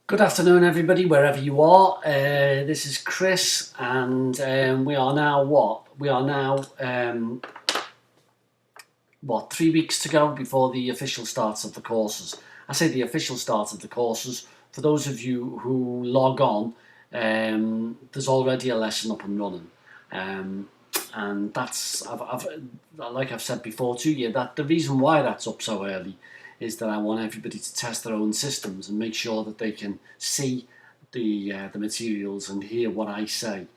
Good afternoon, everybody, wherever you are. This is Chris, and we are now what? We are now 3 weeks to go before the official starts of the courses. I say the official start of the courses. For those of you who log on, there's already a lesson up and running, and that's like I've said before to you, that the reason why that's up so early is that I want everybody to test their own systems and make sure that they can see the materials and hear what I say,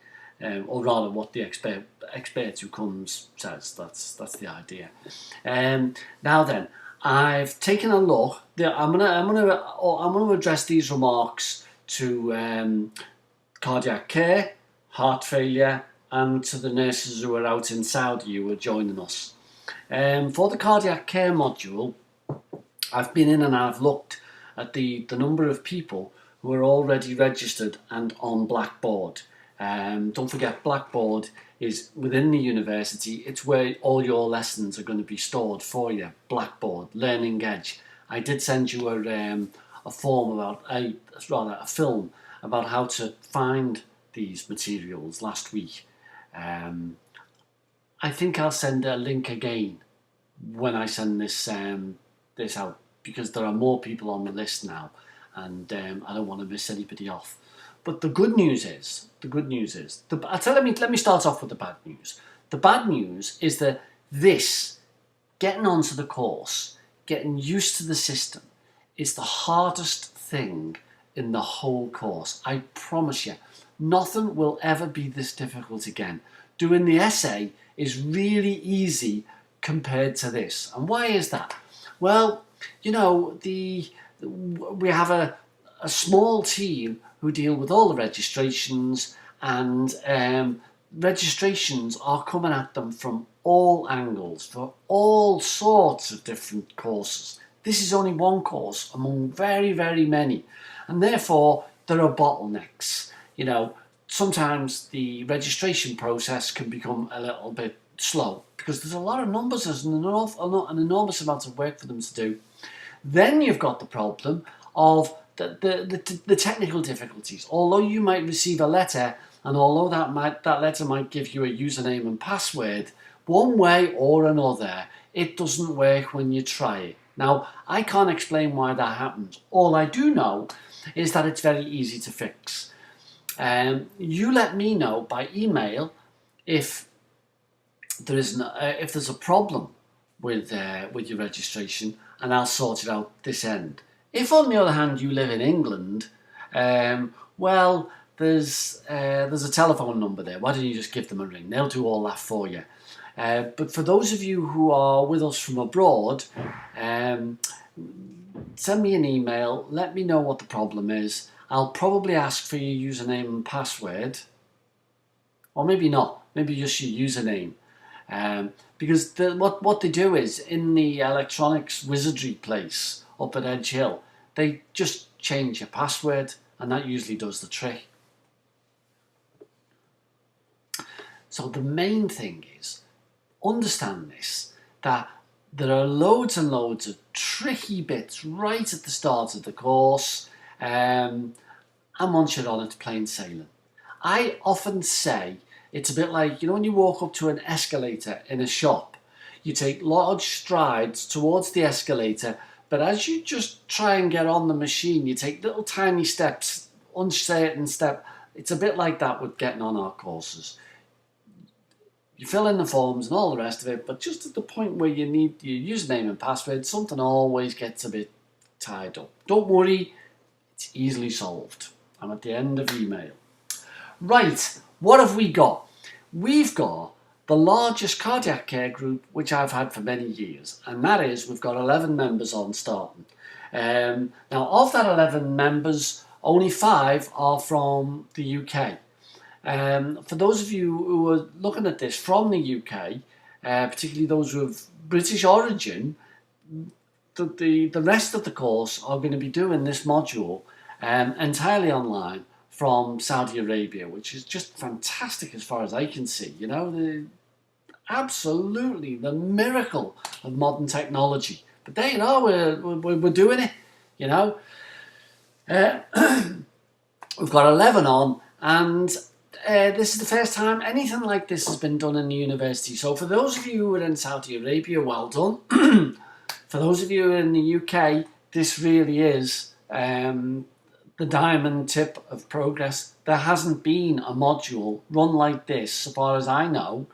or rather what the expert who comes says. That's the idea. Now then, I've taken a look. I'm gonna address these remarks to cardiac care, heart failure, and to the nurses who are out in Saudi who are joining us. For the cardiac care module, I've been in and I've looked at the number of people who are already registered and on Blackboard. Don't forget, Blackboard is within the university. It's where all your lessons are going to be stored for you. Blackboard, Learning Edge. I did send you a form about a film about how to find these materials last week. I think I'll send a link again when I send this out, because there are more people on the list now, and I don't want to miss anybody off. But the good news is, let me start off with the bad news. The bad news is that getting onto the course, getting used to the system, is the hardest thing in the whole course. I promise you, nothing will ever be this difficult again. Doing the essay is really easy compared to this. And why is that? Well, you know, we have a small team who deal with all the registrations, and registrations are coming at them from all angles for all sorts of different courses. This is only one course among very, very many, and therefore there are bottlenecks. You know, sometimes the registration process can become a little bit slow because there's a lot of numbers and an enormous amount of work for them to do. Then you've got the problem of the technical difficulties. Although you might receive a letter, and although that letter might give you a username and password, one way or another, it doesn't work when you try it. Now, I can't explain why that happens. All I do know is that it's very easy to fix. You let me know by email if there's a problem with your registration, and I'll sort it out this end. If, on the other hand, you live in England, well, there's a telephone number there. Why don't you just give them a ring? They'll do all that for you. But for those of you who are with us from abroad, send me an email. Let me know what the problem is. I'll probably ask for your username and password, or maybe not. Maybe just your username. Because what they do is, in the electronics wizardry place up at Edge Hill, they just change your password, and that usually does the trick. So the main thing is, understand this, that there are loads and loads of tricky bits right at the start of the course, and once you're on, it's plain sailing. I often say it's a bit like, you know, when you walk up to an escalator in a shop, you take large strides towards the escalator, but as you just try and get on the machine, you take little tiny steps, uncertain step. It's a bit like that with getting on our courses. You fill in the forms and all the rest of it, but just at the point where you need your username and password, something always gets a bit tied up. Don't worry, it's easily solved. I'm at the end of email. Right, what have we got? We've got the largest cardiac care group which I've had for many years, and that is, we've got 11 members on starting. Now, of that 11 members, only 5 are from the UK. For those of you who are looking at this from the UK, particularly those who have British origin, the rest of the course are going to be doing this module entirely online from Saudi Arabia, which is just fantastic as far as I can see. You know, absolutely the miracle of modern technology. But there you are, we're doing it, you know. We've got 11 on, and this is the first time anything like this has been done in the university. So for those of you who are in Saudi Arabia, well done. For those of you in the UK, this really is the diamond tip of progress. There hasn't been a module run like this, so far as I know,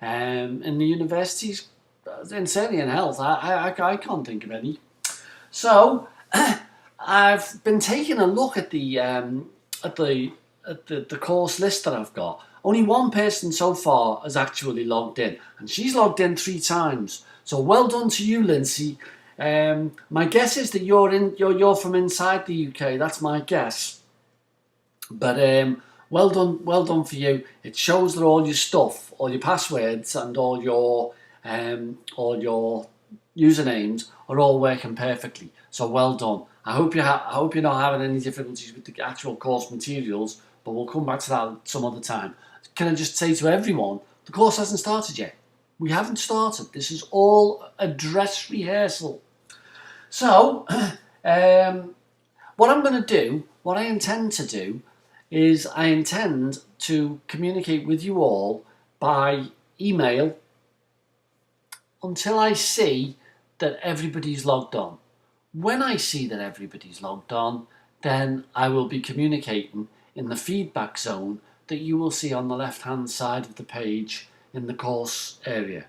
in the universities, and certainly in health. I can't think of any. So I've been taking a look at the course list that I've got. Only one person so far has actually logged in, and she's logged in 3 times. So well done to you, Lindsay. My guess is that you're from inside the UK. That's my guess. But well done for you. It shows that all your stuff, all your passwords, and all your usernames are all working perfectly. So well done. I hope you're not having any difficulties with the actual course materials, but we'll come back to that some other time. Can I just say to everyone, the course hasn't started yet. We haven't started. This is all a dress rehearsal. So, what I'm going to do, what I intend to do, is I intend to communicate with you all by email until I see that everybody's logged on. When I see that everybody's logged on, then I will be communicating in the feedback zone that you will see on the left-hand side of the page in the course area.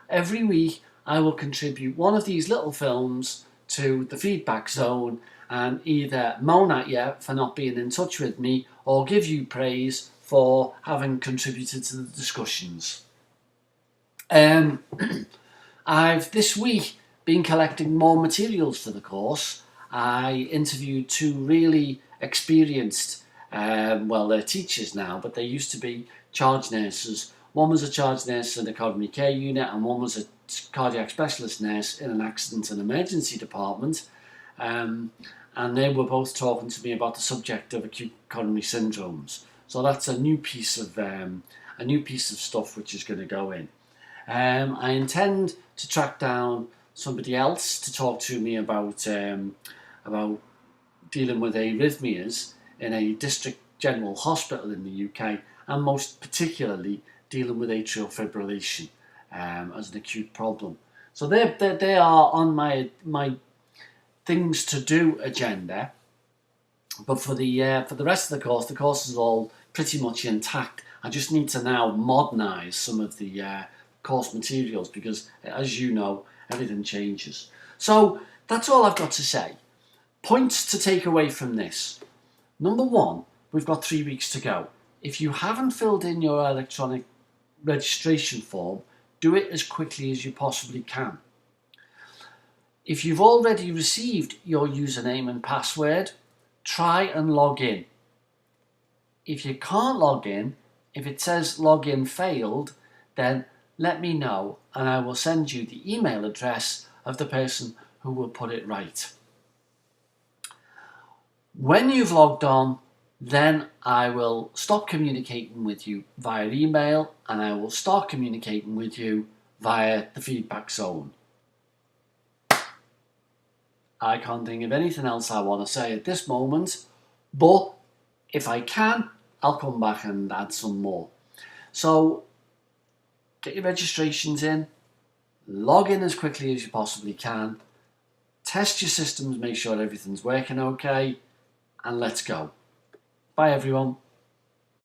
Every week, I will contribute one of these little films to the feedback zone and either moan at you for not being in touch with me or give you praise for having contributed to the discussions. I've this week been collecting more materials for the course. I interviewed 2 really experienced, they're teachers now, but they used to be charge nurses. One was a charge nurse in the coronary care unit, and one was a cardiac specialist nurse in an accident and emergency department. And they were both talking to me about the subject of acute coronary syndromes. So that's a new piece of stuff which is going to go in. I intend to track down somebody else to talk to me about dealing with arrhythmias in a district general hospital in the UK, and most particularly dealing with atrial fibrillation as an acute problem. So they are on my things to do agenda. But for the rest of the course is all pretty much intact. I just need to now modernise some of the course materials because, as you know, everything changes. So that's all I've got to say. Points to take away from this. Number 1, we've got 3 weeks to go. If you haven't filled in your electronic registration form, do it as quickly as you possibly can. If you've already received your username and password, try and log in. If you can't log in, if it says login failed, then let me know and I will send you the email address of the person who will put it right. When you've logged on, then I will stop communicating with you via email and I will start communicating with you via the feedback zone. I can't think of anything else I want to say at this moment, but if I can, I'll come back and add some more. So get your registrations in, log in as quickly as you possibly can, test your systems, make sure everything's working okay, and let's go. Bye everyone.